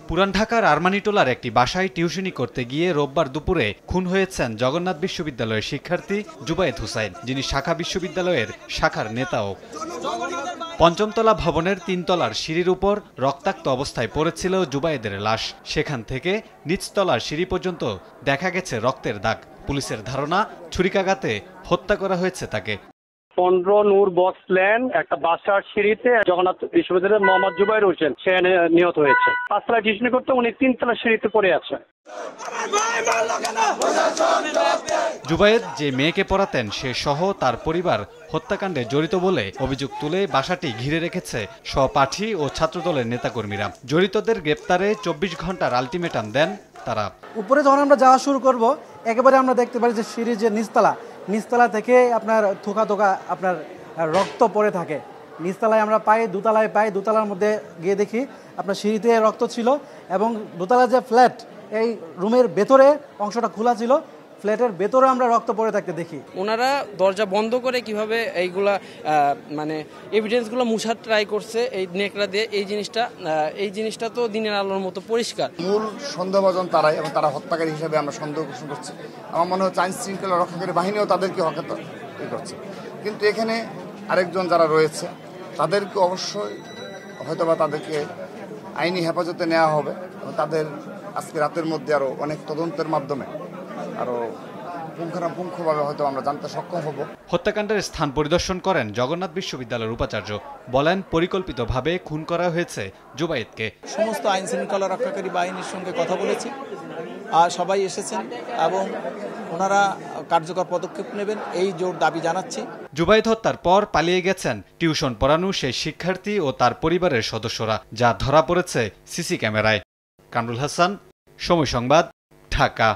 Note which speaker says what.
Speaker 1: পুরান ঢাকার আরমানিটোলার একটি বাসায় টিউশনি করতে গিয়ে রোববার দুপুরে খুন হয়েছেন জগন্নাথ বিশ্ববিদ্যালয়ের শিক্ষার্থী জুবায়েদ হোসাইন, যিনি শাখা বিশ্ববিদ্যালয়ের শাখার নেতাও। পঞ্চমতলা ভবনের ৩ তলার সিঁড়ির উপর রক্তাক্ত অবস্থায় পড়েছিল জুবায়েদের লাশ। সেখান থেকে নিচতলার সিঁড়ি পর্যন্ত দেখা গেছে রক্তের দাগ। পুলিশের ধারণা, ছুরিকাঘাতে হত্যা করা হয়েছে তাকে।
Speaker 2: 15 নূর বক্স ল্যান্ড একটা বাসার সিঁড়িতে জগন্নাথ বিশ্ববিদ্যালয়ের মোহাম্মদ জুবায়ের হোসেন সে নিহত হয়েছে। 5 তলায় টিউশনি করতে উনি 3 তলার সিঁড়িতে পড়ে আছে।
Speaker 1: জুবায়েদ যে মেয়েকে পড়াতেন সে সহ তার পরিবার হত্যাকাণ্ডে জড়িত বলে অভিযোগ তুলে বাসাটি ঘিরে রেখেছে সহপাঠী ও ছাত্রদলের নেতাকর্মীরা। জড়িতদের গ্রেপ্তারে 24 ঘন্টার আলটিমেটাম দেন তারা।
Speaker 3: উপরে যখন আমরা যাওয়া শুরু করব, একেবারে আমরা দেখতে পারি যে সিঁড়ির যে নিচতলা থেকে আপনার থোকা আপনার রক্ত পড়ে থাকে। নিচতলায় আমরা পাই, দোতলায় পাই। দোতলার মধ্যে গিয়ে দেখি আপনার সিঁড়িতে রক্ত ছিল এবং দোতলার যে ফ্ল্যাট, এই রুমের ভেতরে অংশটা খোলা ছিল, ফ্ল্যাটের ভেতরে আমরা রক্ত পড়ে থাকতে দেখি।
Speaker 4: ওনারা দরজা বন্ধ করে কিভাবে এইগুলা মানে এভিডেন্সগুলো মুছার ট্রাই করছে এই নেকড়া দিয়ে, এই জিনিসটা তো দিনের আলোর মতো পরিষ্কার।
Speaker 5: মূল সন্দেহভাজন তারাই এবং তারা হত্যাকারী হিসেবে আমরা সন্দেহ পোষণ করছি। আমার মনে হচ্ছে আইন শৃঙ্খলা রক্ষাকারী বাহিনীও তাদেরকে করছে, কিন্তু এখানে আরেকজন যারা রয়েছে তাদেরকে অবশ্যই হয়তোবা তাদেরকে আইনি হেফাজতে নেওয়া হবে এবং তাদের আজকে রাতের মধ্যে আরো অনেক তদন্তের মাধ্যমে আরো পুঙ্খানুপুঙ্খভাবে হয়তো আমরা জানতে সক্ষম হব।
Speaker 1: হত্যাকাণ্ডের স্থান পরিদর্শন করেন জগন্নাথ বিশ্ববিদ্যালয়ের উপাচার্য। বলেন, পরিকল্পিতভাবে খুন করা হয়েছে জুবায়েদকে।
Speaker 6: সমস্ত আইন শৃঙ্খলা রক্ষাকারী বাহিনীর সঙ্গে কথা বলেছি আর সবাই এসেছেন এবং ওনারা কার্যকর পদক্ষেপ নেবেন এই জোর দাবি জানাচ্ছি।
Speaker 1: জুবায়েদ হত্যার পর পালিয়ে গেছেন টিউশন পড়ানো সেই শিক্ষার্থী ও তার পরিবারের সদস্যরা, যা ধরা পড়েছে সিসি ক্যামেরায়। কামরুল হাসান, সময় সংবাদ, ঢাকা।